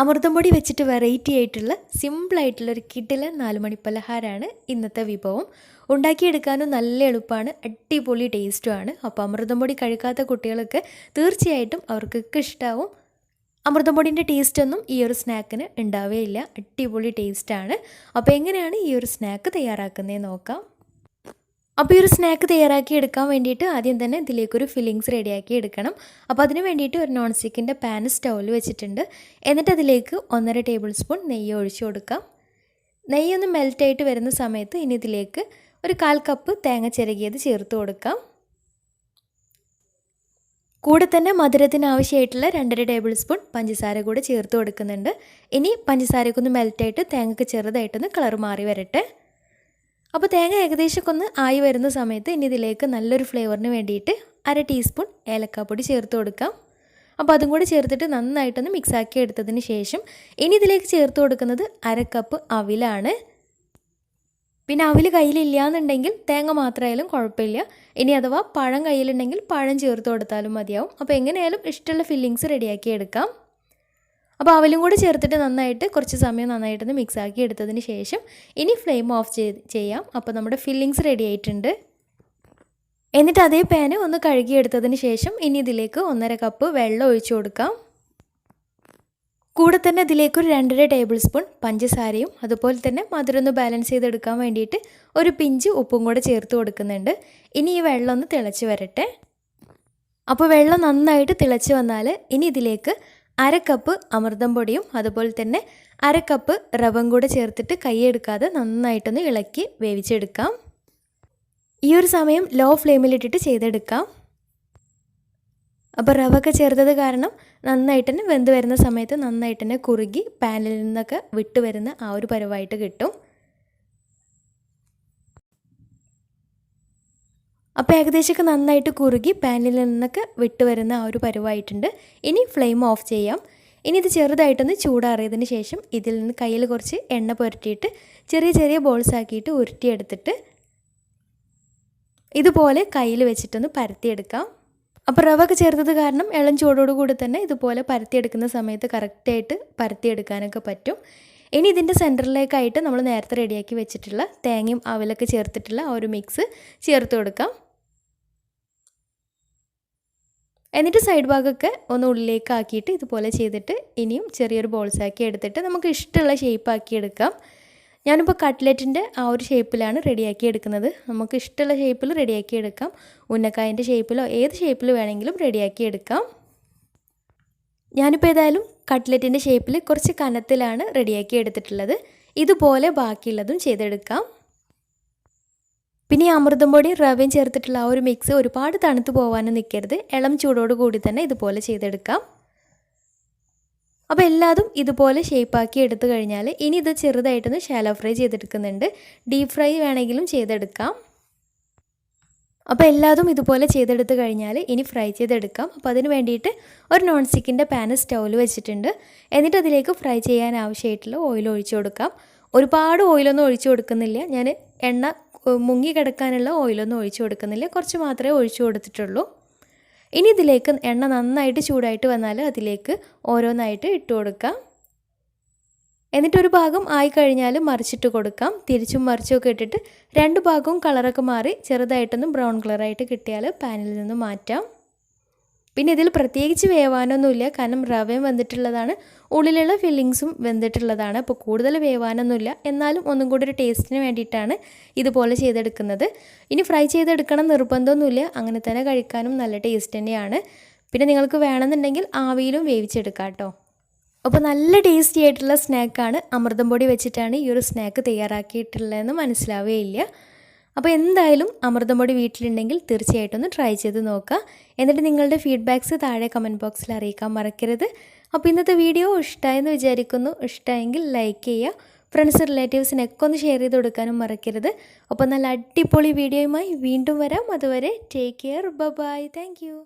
അമൃതം പൊടി വെച്ചിട്ട് വെറൈറ്റി ആയിട്ടുള്ള സിമ്പിളായിട്ടുള്ളൊരു കിടിലൻ 4 മണി പലഹാരമാണ് ഇന്നത്തെ വിഭവം. ഉണ്ടാക്കിയെടുക്കാനും നല്ല എളുപ്പമാണ്, അടിപൊളി ടേസ്റ്റുമാണ്. അപ്പോൾ അമൃതം പൊടി കഴിക്കാത്ത കുട്ടികളൊക്കെ തീർച്ചയായിട്ടും അവർക്കൊക്കെ ഇഷ്ടമാവും. അമൃതം പൊടിൻ്റെ ടേസ്റ്റൊന്നും ഈ ഒരു സ്നാക്കിന് ഉണ്ടാവുകയില്ല, അടിപൊളി ടേസ്റ്റാണ്. അപ്പോൾ എങ്ങനെയാണ് ഈ ഒരു സ്നാക്ക് തയ്യാറാക്കുന്നതെന്ന് നോക്കാം. അപ്പോൾ ഈ ഒരു സ്നാക്ക് തയ്യാറാക്കി എടുക്കാൻ വേണ്ടിയിട്ട് ആദ്യം തന്നെ ഇതിലേക്കൊരു ഫില്ലിങ്സ് റെഡിയാക്കി എടുക്കണം. അപ്പോൾ അതിന് വേണ്ടിയിട്ട് ഒരു നോൺ സ്റ്റിക്കിൻ്റെ പാൻ സ്റ്റൗവിൽ വെച്ചിട്ടുണ്ട്. എന്നിട്ട് അതിലേക്ക് 1.5 ടേബിൾ സ്പൂൺ നെയ്യ് ഒഴിച്ചു കൊടുക്കാം. നെയ്യൊന്ന് മെൽറ്റായിട്ട് വരുന്ന സമയത്ത് ഇനി ഇതിലേക്ക് ഒരു 1/4 കപ്പ് തേങ്ങ ചിരകിയത് ചേർത്ത് കൊടുക്കാം. കൂടെ തന്നെ മധുരത്തിന് ആവശ്യമായിട്ടുള്ള 2.5 ടേബിൾ സ്പൂൺ പഞ്ചസാര കൂടെ ചേർത്ത് കൊടുക്കുന്നുണ്ട്. ഇനി പഞ്ചസാരക്കൊന്ന് മെൽറ്റായിട്ട് തേങ്ങയ്ക്ക് ചെറുതായിട്ടൊന്ന് കളർ മാറി വരട്ടെ. അപ്പോൾ തേങ്ങ ഏകദേശമൊക്കെ ഒന്ന് ആയി വരുന്ന സമയത്ത് ഇനി ഇതിലേക്ക് നല്ലൊരു ഫ്ലേവറിന് വേണ്ടിയിട്ട് 1/2 ടീസ്പൂൺ ഏലക്കാപ്പൊടി ചേർത്ത് കൊടുക്കാം. അപ്പോൾ അതും കൂടി ചേർത്തിട്ട് നന്നായിട്ടൊന്ന് മിക്സാക്കി എടുത്തതിന് ശേഷം ഇനി ഇതിലേക്ക് ചേർത്ത് കൊടുക്കുന്നത് 1/2 കപ്പ് അവിലാണ്. പിന്നെ അവിൽ കയ്യിലില്ല എന്നുണ്ടെങ്കിൽ തേങ്ങ മാത്രമായാലും കുഴപ്പമില്ല. ഇനി അഥവാ പഴം കയ്യിലുണ്ടെങ്കിൽ പഴം ചേർത്ത് കൊടുത്താലും മതിയാവും. അപ്പോൾ എങ്ങനെയായാലും ഇഷ്ടമുള്ള ഫില്ലിങ്സ് റെഡിയാക്കി എടുക്കാം. അപ്പോൾ അവലും കൂടി ചേർത്തിട്ട് നന്നായിട്ട് കുറച്ച് സമയം നന്നായിട്ടൊന്ന് മിക്സാക്കി എടുത്തതിന് ശേഷം ഇനി ഫ്ലെയിം ഓഫ് ചെയ്യാം. അപ്പോൾ നമ്മുടെ ഫില്ലിങ്സ് റെഡി ആയിട്ടുണ്ട്. എന്നിട്ട് അതേ പാന് ഒന്ന് കഴുകിയെടുത്തതിന് ശേഷം ഇനി ഇതിലേക്ക് 1.5 കപ്പ് വെള്ളം ഒഴിച്ചു കൊടുക്കാം. കൂടെ തന്നെ ഇതിലേക്ക് ഒരു 2.5 ടേബിൾ സ്പൂൺ പഞ്ചസാരയും അതുപോലെ തന്നെ മധുരം ഒന്ന് ബാലൻസ് ചെയ്തെടുക്കാൻ വേണ്ടിയിട്ട് ഒരു പിഞ്ച് ഉപ്പും കൂടെ ചേർത്ത് കൊടുക്കുന്നുണ്ട്. ഇനി ഈ വെള്ളം ഒന്ന് തിളച്ച് വരട്ടെ. അപ്പോൾ വെള്ളം നന്നായിട്ട് തിളച്ച് വന്നാൽ ഇനി ഇതിലേക്ക് 1/2 കപ്പ് അമൃതം പൊടിയും അതുപോലെ തന്നെ 1/2 കപ്പ് റവയും കൂടെ ചേർത്തിട്ട് കൈയെടുക്കാതെ നന്നായിട്ടൊന്ന് ഇളക്കി വേവിച്ചെടുക്കാം. ഈ ഒരു സമയം ലോ ഫ്ലെയിമിലിട്ടിട്ട് ചെയ്തെടുക്കാം. അപ്പോൾ റവ ഒക്കെ ചേർത്തത് കാരണം നന്നായിട്ട് തന്നെ വെന്ത് വരുന്ന സമയത്ത് നന്നായിട്ട് തന്നെ കുറുകി പാനിൽ നിന്നൊക്കെ വിട്ട് വരുന്ന ആ ഒരു പരുവായിട്ട് കിട്ടും. അപ്പോൾ ഏകദേശമൊക്കെ നന്നായിട്ട് കുറുകി പാനിൽ നിന്നൊക്കെ വിട്ട് വരുന്ന ആ ഒരു പരുവായിട്ടുണ്ട്. ഇനി ഫ്ലെയിം ഓഫ് ചെയ്യാം. ഇനി ഇത് ചെറുതായിട്ടൊന്ന് ചൂടാറിയതിന് ശേഷം ഇതിൽ നിന്ന് കയ്യിൽ കുറച്ച് എണ്ണ പുരട്ടിയിട്ട് ചെറിയ ചെറിയ ബോൾസ് ആക്കിയിട്ട് ഉരുട്ടിയെടുത്തിട്ട് ഇതുപോലെ കയ്യിൽ വെച്ചിട്ടൊന്ന് പരത്തിയെടുക്കാം. അപ്പോൾ റവ ഒക്കെ ചേർത്തത് കാരണം ഇളം ചൂടോടുകൂടി തന്നെ ഇതുപോലെ പരത്തിയെടുക്കുന്ന സമയത്ത് കറക്റ്റായിട്ട് പരത്തിയെടുക്കാനൊക്കെ പറ്റും. ഇനി ഇതിൻ്റെ സെൻറ്ററിലേക്കായിട്ട് നമ്മൾ നേരത്തെ റെഡിയാക്കി വെച്ചിട്ടുള്ള തേങ്ങയും അവലൊക്കെ ചേർത്തിട്ടുള്ള ആ ഒരു മിക്സ് ചേർത്ത് കൊടുക്കാം. എന്നിട്ട് സൈഡ് ഭാഗമൊക്കെ ഒന്ന് ഉള്ളിലേക്ക് ആക്കിയിട്ട് ഇതുപോലെ ചെയ്തിട്ട് ഇനിയും ചെറിയൊരു ബോൾസാക്കി എടുത്തിട്ട് നമുക്ക് ഇഷ്ടമുള്ള ഷേപ്പാക്കി എടുക്കാം. ഞാനിപ്പോൾ കട്ട്ലറ്റിൻ്റെ ആ ഒരു ഷേപ്പിലാണ് റെഡിയാക്കി എടുക്കുന്നത്. നമുക്ക് ഇഷ്ടമുള്ള ഷേപ്പിൽ റെഡിയാക്കി എടുക്കാം. ഉന്നക്കായൻ്റെ ഷേപ്പിലോ ഏത് ഷേപ്പിൽ വേണമെങ്കിലും റെഡിയാക്കി എടുക്കാം. ഞാനിപ്പോൾ ഏതായാലും കട്ട്ലറ്റിൻ്റെ ഷേപ്പിൽ കുറച്ച് കനത്തിലാണ് റെഡിയാക്കി എടുത്തിട്ടുള്ളത്. ഇതുപോലെ ബാക്കിയുള്ളതും ചെയ്തെടുക്കാം. പിന്നെ ഈ അമൃതം പൊടി റവയും ചേർത്തിട്ടുള്ള ആ ഒരു മിക്സ് ഒരുപാട് തണുത്ത് പോകാനും നിൽക്കരുത്. ഇളം ചൂടോട് കൂടി തന്നെ ഇതുപോലെ ചെയ്തെടുക്കാം. അപ്പോൾ എല്ലാതും ഇതുപോലെ ഷേപ്പാക്കി എടുത്തു കഴിഞ്ഞാൽ ഇനി ഇത് ചെറുതായിട്ടൊന്ന് ഷാലോ ഫ്രൈ ചെയ്തെടുക്കുന്നുണ്ട്. ഡീപ്പ് ഫ്രൈ വേണമെങ്കിലും ചെയ്തെടുക്കാം. അപ്പോൾ എല്ലാതും ഇതുപോലെ ചെയ്തെടുത്ത് കഴിഞ്ഞാൽ ഇനി ഫ്രൈ ചെയ്തെടുക്കാം. അപ്പോൾ അതിന് വേണ്ടിയിട്ട് ഒരു നോൺ സ്റ്റിക്കിൻ്റെ പാൻ സ്റ്റൗവിൽ വെച്ചിട്ടുണ്ട്. എന്നിട്ട് അതിലേക്ക് ഫ്രൈ ചെയ്യാൻ ആവശ്യമായിട്ടുള്ള ഓയിൽ ഒഴിച്ചു കൊടുക്കാം. ഒരുപാട് ഓയിലൊന്നും ഒഴിച്ചു കൊടുക്കുന്നില്ല. ഞാൻ എണ്ണ മുങ്ങി കിടക്കാനുള്ള ഓയിലൊന്നും ഒഴിച്ചു കൊടുക്കുന്നില്ല, കുറച്ച് മാത്രമേ ഒഴിച്ചു കൊടുത്തിട്ടുള്ളൂ. ഇനി ഇതിലേക്ക് എണ്ണ നന്നായിട്ട് ചൂടായിട്ട് വന്നാൽ അതിലേക്ക് ഓരോന്നായിട്ട് ഇട്ട് കൊടുക്കാം. എന്നിട്ടൊരു ഭാഗം ആയി കഴിഞ്ഞാൽ മറിച്ചിട്ട് കൊടുക്കാം. തിരിച്ചും മറിച്ചുമൊക്കെ ഇട്ടിട്ട് 2 ഭാഗവും കളറൊക്കെ മാറി ചെറുതായിട്ടൊന്ന് ബ്രൗൺ കളറായിട്ട് കിട്ടിയാൽ പാനിൽ നിന്ന് മാറ്റാം. പിന്നെ ഇതിൽ പ്രത്യേകിച്ച് വേവാനൊന്നുമില്ല, കാരണം റവയും വെന്തിട്ടുള്ളതാണ്, ഉള്ളിലുള്ള ഫില്ലിങ്സും വെന്തിട്ടുള്ളതാണ്. അപ്പോൾ കൂടുതൽ വേവാനൊന്നുമില്ല, എന്നാലും ഒന്നും കൂടി ഒരു ടേസ്റ്റിന് വേണ്ടിയിട്ടാണ് ഇതുപോലെ ചെയ്തെടുക്കുന്നത്. ഇനി ഫ്രൈ ചെയ്തെടുക്കണം നിർബന്ധമൊന്നുമില്ല, അങ്ങനെ തന്നെ കഴിക്കാനും നല്ല ടേസ്റ്റ് തന്നെയാണ്. പിന്നെ നിങ്ങൾക്ക് വേണമെന്നുണ്ടെങ്കിൽ ആവിയിലും വേവിച്ചെടുക്കാം കേട്ടോ. അപ്പോൾ നല്ല ടേസ്റ്റി ആയിട്ടുള്ള സ്നാക്കാണ്. അമൃതം പൊടി വെച്ചിട്ടാണ് ഈ ഒരു സ്നാക്ക് തയ്യാറാക്കിയിട്ടുള്ളതെന്ന് മനസ്സിലാവുകയില്ല. അപ്പോൾ എന്തായാലും അമൃതം പൊടി വീട്ടിലുണ്ടെങ്കിൽ തീർച്ചയായിട്ടും ഒന്ന് ട്രൈ ചെയ്ത് നോക്കുക. എന്നിട്ട് നിങ്ങളുടെ ഫീഡ്ബാക്ക്സ് താഴെ കമൻറ്റ് ബോക്സിൽ അറിയിക്കാൻ മറക്കരുത്. അപ്പോൾ ഇന്നത്തെ വീഡിയോ ഇഷ്ടമായെന്ന് വിചാരിക്കുന്നു. ഇഷ്ടമായെങ്കിൽ ലൈക്ക് ചെയ്യുക. ഫ്രണ്ട്സ് റിലേറ്റീവ്സിനൊക്കെ ഒന്ന് ഷെയർ ചെയ്ത് കൊടുക്കാനും മറക്കരുത്. അപ്പോൾ നല്ല അടിപൊളി വീഡിയോയുമായി വീണ്ടും വരാം. അതുവരെ take care. Bye. Thank U.